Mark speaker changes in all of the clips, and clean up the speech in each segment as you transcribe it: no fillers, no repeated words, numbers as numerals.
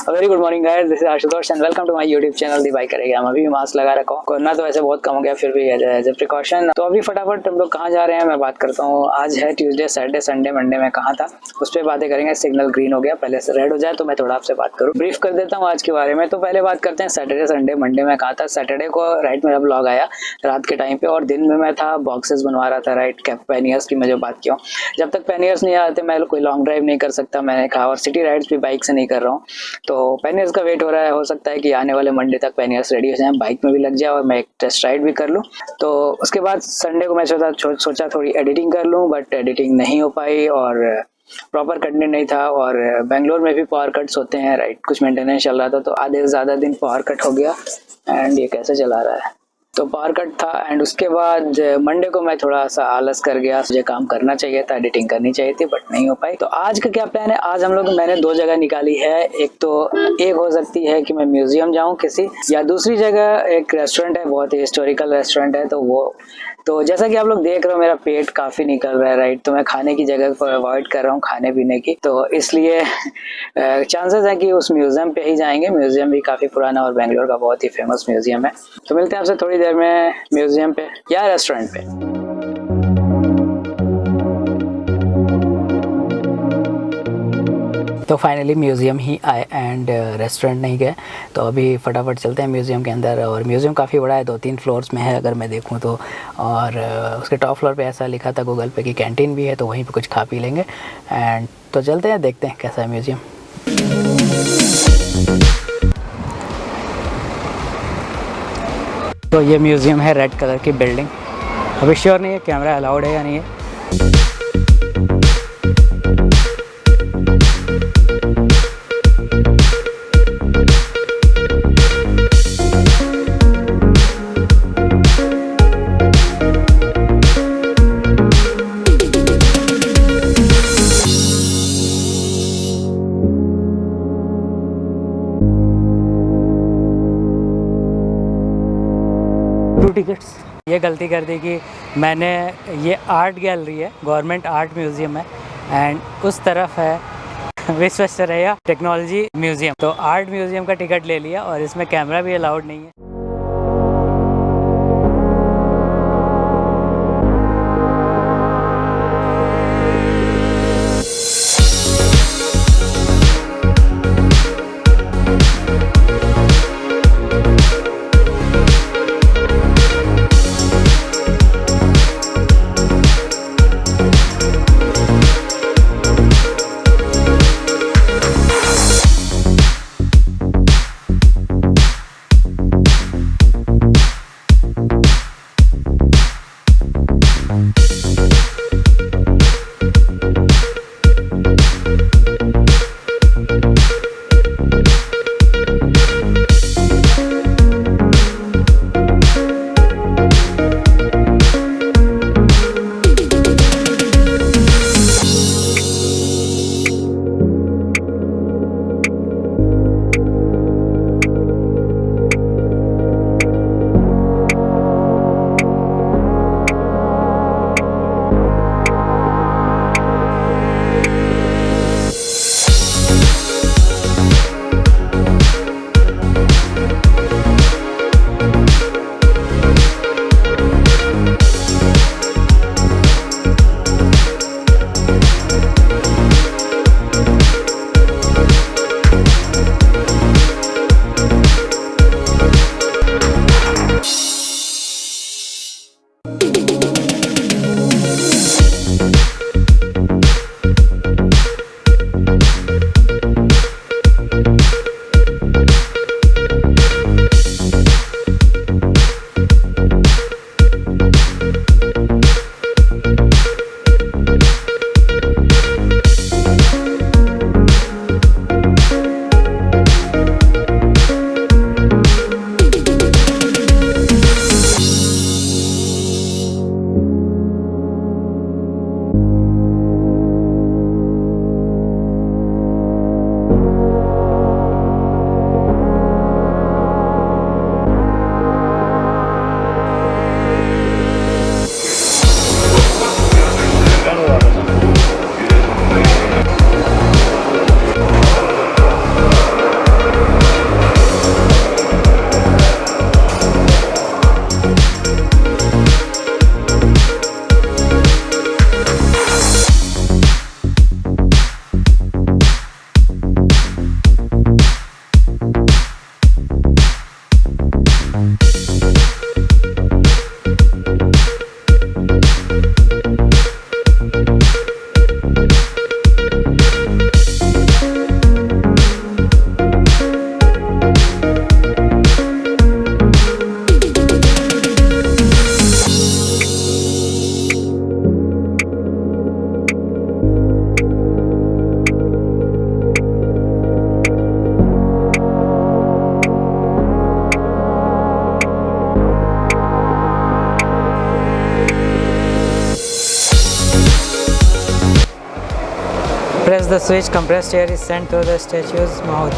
Speaker 1: Very good morning guys, this is Ashutosh and welcome to my YouTube channel the bike करेगा। मैं अभी mask लगा रखा हूँ, कोरोना तो वैसे बहुत कम हो गया, फिर भी एज ए प्रिकॉशन। तो अभी फटाफट हम लोग कहाँ जा रहे हैं मैं बात करता हूँ। आज है ट्यूसडे, सैटरडे, संडे, मंडे में कहाँ था उस पर बातें करेंगे। सिग्नल ग्रीन हो गया, पहले से रेड हो जाए तो मैं थोड़ा आपसे बात करूँ, ब्रीफ कर देता हूँ आज के बारे में। तो पहले बात करते हैं सैटरडे, संडे, मंडे में कहाँ था। सैटरडे को राइट मेरा ब्लॉग आया रात के टाइम पे, और दिन में मैं था बॉक्सेस बनवा रहा था राइट कैप पैनियर्स की। मैं जो बात किया, जब तक पैनियर्स नहीं आते मैं कोई लॉन्ग ड्राइव नहीं कर सकता, मैंने कहा। और सिटी राइड्स भी बाइक से नहीं कर रहा हूँ, तो पैनियर्स का वेट हो रहा है। हो सकता है कि आने वाले मंडे तक पैनियर्स रेडी हो जाए, बाइक में भी लग जाए और मैं एक टेस्ट राइड भी कर लूँ। तो उसके बाद संडे को मैं सोचा थोड़ी एडिटिंग कर लूँ, बट एडिटिंग नहीं हो पाई और प्रॉपर कंटेंट नहीं था। और बेंगलोर में भी पावर कट्स होते हैं राइट, कुछ मेंटेनेंस चल रहा था, तो आधे से ज़्यादा दिन पावर कट हो गया। एंड ये कैसे चला रहा है, तो पावर कट था। एंड उसके बाद मंडे को मैं थोड़ा सा आलस कर गया, मुझे काम करना चाहिए था, एडिटिंग करनी चाहिए थी, बट नहीं हो पाई। तो आज का क्या प्लान है, आज हम लोग मैंने दो जगह निकाली है। एक हो सकती है कि मैं म्यूजियम जाऊं किसी, या दूसरी जगह एक रेस्टोरेंट है, बहुत ही हिस्टोरिकल रेस्टोरेंट है। तो जैसा कि आप लोग देख रहे हो मेरा पेट काफी निकल रहा है राइट, तो मैं खाने की जगह को अवॉइड कर रहा हूँ, खाने पीने की। तो इसलिए चांसेस है कि उस म्यूजियम पे ही जाएंगे। म्यूजियम भी काफी पुराना और बेंगलोर का बहुत ही फेमस म्यूजियम है। तो मिलते हैं आपसे थोड़ी देर में म्यूजियम पे या रेस्टोरेंट पे। तो फाइनली म्यूज़ियम ही आए एंड रेस्टोरेंट नहीं गए। तो अभी फटाफट चलते हैं म्यूज़ियम के अंदर। और म्यूज़ियम काफ़ी बड़ा है, 2-3 फ्लोर्स में है अगर मैं देखूं तो। और उसके टॉप फ्लोर पे ऐसा लिखा था गूगल पे कि कैंटीन भी है, तो वहीं पे कुछ खा पी लेंगे। एंड तो चलते हैं, देखते हैं कैसा है म्यूज़ियम। तो ये म्यूज़ियम है, रेड कलर की बिल्डिंग। अभी श्योर नहीं है कैमरा अलाउड है या नहीं है। टिकट्स ये गलती कर दी कि मैंने, ये आर्ट गैलरी है, गवर्नमेंट आर्ट म्यूज़ियम है, एंड उस तरफ है विश्वेश्वरैया टेक्नोलॉजी म्यूज़ियम। तो आर्ट म्यूज़ियम का टिकट ले लिया और इसमें कैमरा भी अलाउड नहीं है। Press the switch, compressed air is sent through the statue's mouth.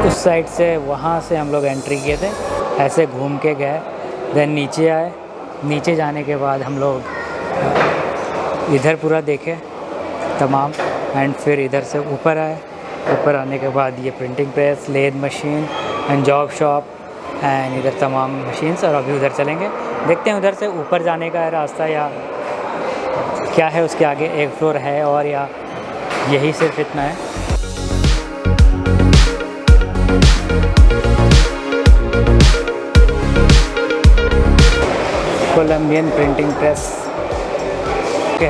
Speaker 1: उस साइड से वहाँ से हम लोग एंट्री किए थे, ऐसे घूम के गए, देन नीचे आए। नीचे जाने के बाद हम लोग इधर पूरा देखे तमाम, एंड फिर इधर से ऊपर आए। ऊपर आने के बाद ये printing press, lathe machine and job shop and इधर तमाम मशीन्स। और अभी उधर चलेंगे, देखते हैं उधर से ऊपर जाने का रास्ता या क्या है उसके आगे, एक फ्लोर है और या यही सिर्फ इतना है। कोलंबियन प्रिंटिंग प्रेस, ओके,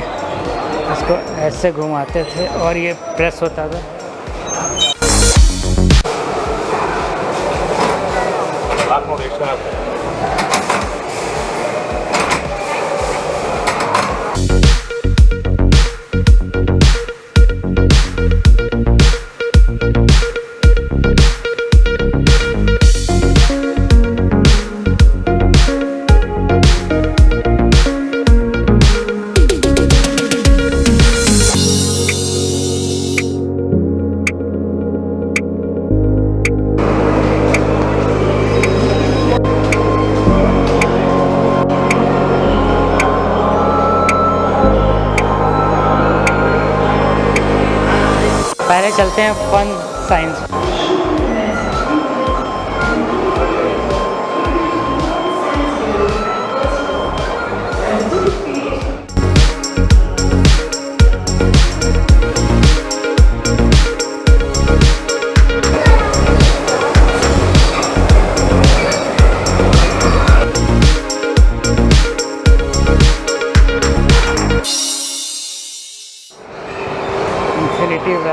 Speaker 1: इसको ऐसे घुमाते थे और ये प्रेस होता था। पहले चलते हैं फन साइंस।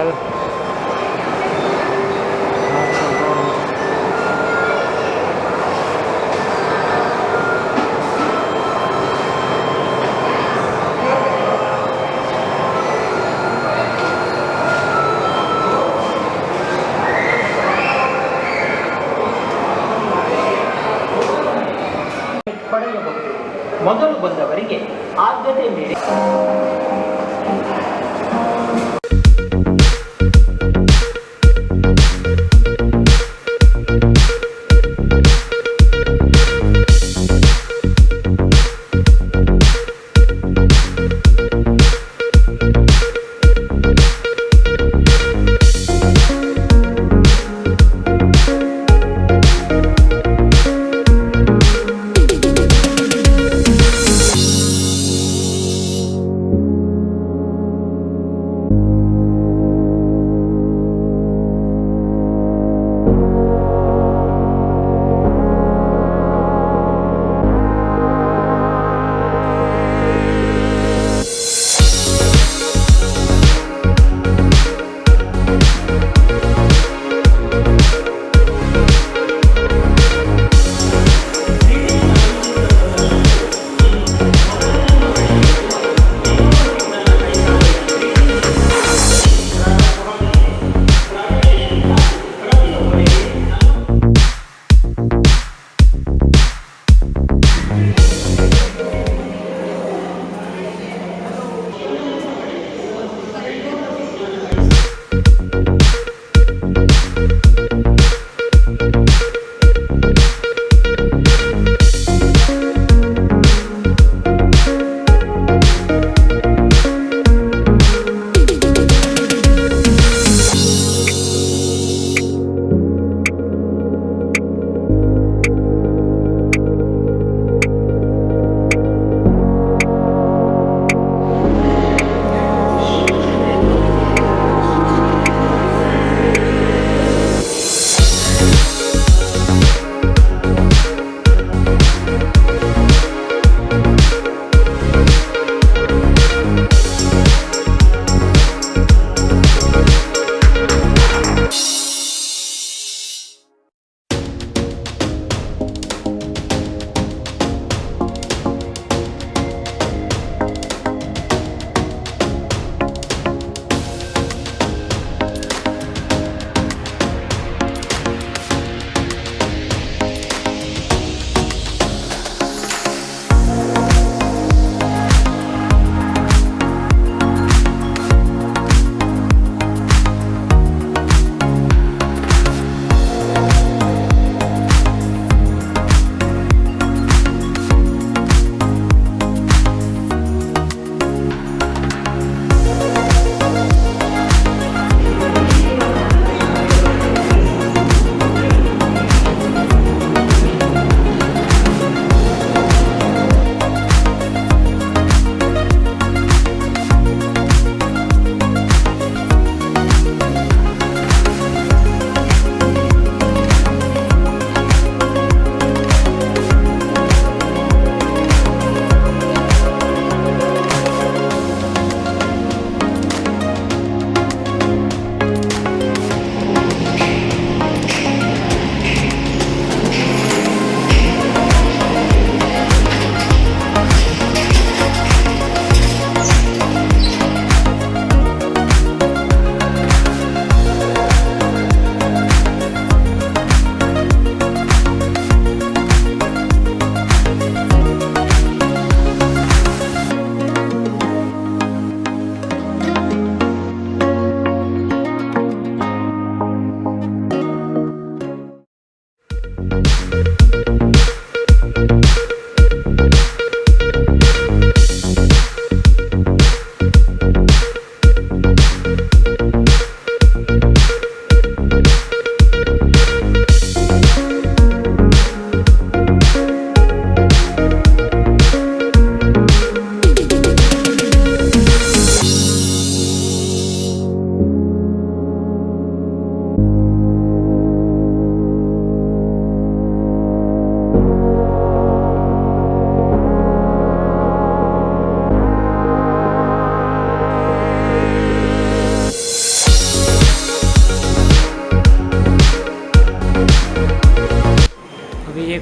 Speaker 1: चल
Speaker 2: ಪಡೆಯಬಹುದು. ಮೊದಲು ಬಂದವರಿಗೆ ಆದ್ಯತೆ ನೀಡಿ.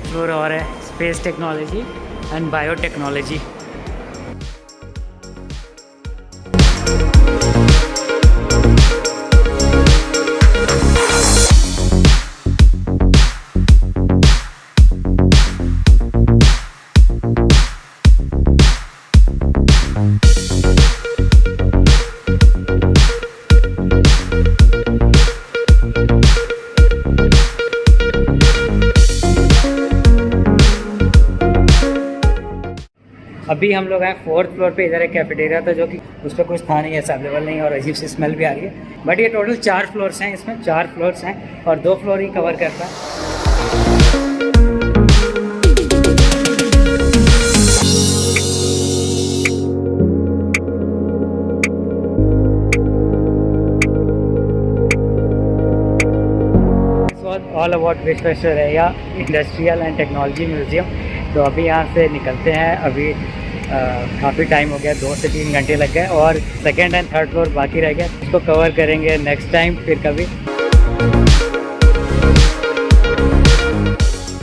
Speaker 1: फ्लोर और है स्पेस टेक्नोलॉजी एंड बायोटेक्नोलॉजी। अभी हम लोग हैं 4th फ्लोर पे। इधर एक कैफेटेरिया था जो कि उस पर कुछ था नहीं, ऐसा अवेलेबल नहीं, और अजीब सी स्मेल भी आ रही है। बट ये टोटल 4 फ्लोर्स हैं, इसमें 4 फ्लोर्स हैं और 2 फ्लोर ही कवर करता है। ऑल अबाउट विश्वेश्वर है या इंडस्ट्रियल एंड टेक्नोलॉजी म्यूज़ियम। तो अभी यहाँ से निकलते हैं। अभी काफ़ी टाइम हो गया, 2 से 3 घंटे लग गए और 2nd एंड 3rd फ्लोर बाकी रह गया। इसको कवर करेंगे नेक्स्ट टाइम फिर कभी।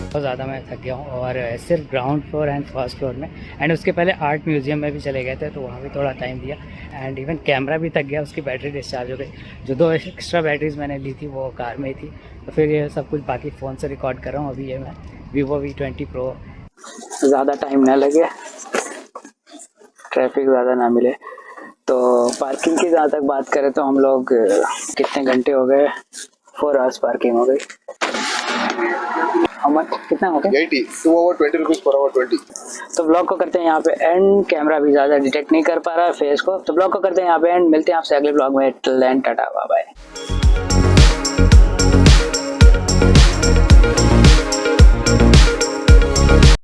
Speaker 1: बहुत ज़्यादा मैं थक गया हूँ और सिर्फ ground floor and 1st floor में, एंड उसके पहले आर्ट म्यूज़ियम में भी चले गए थे तो वहाँ भी थोड़ा टाइम दिया। एंड इवन कैमरा भी थक गया, उसकी बैटरी डिस्चार्ज हो गई। जो 2 एक्स्ट्रा बैटरीज मैंने ली थी वो कार में ही थी। तो फिर ये सब कुछ बाकी फ़ोन से रिकॉर्ड कर रहा हूँ। अभी ये मैं Vivo V20 Pro। ज़्यादा टाइम ना लगे, ट्रैफिक ज़्यादा ना मिले। तो पार्किंग की जहाँ तक बात करें तो हम लोग कितने घंटे हो गए, 4 आवर्स पार्किंग हो गई। कितना हो गया?
Speaker 3: 80, 2 hour 20 rupees per hour 20।
Speaker 1: तो ब्लॉग को करते हैं यहाँ पे एंड। कैमरा भी ज़्यादा डिटेक्ट नहीं कर पा रहा है फेस को, तो ब्लॉग को करते हैं यहाँ पे एंड। मिलते हैं आपसे अगले ब्लॉग में। Till then tata bye bye.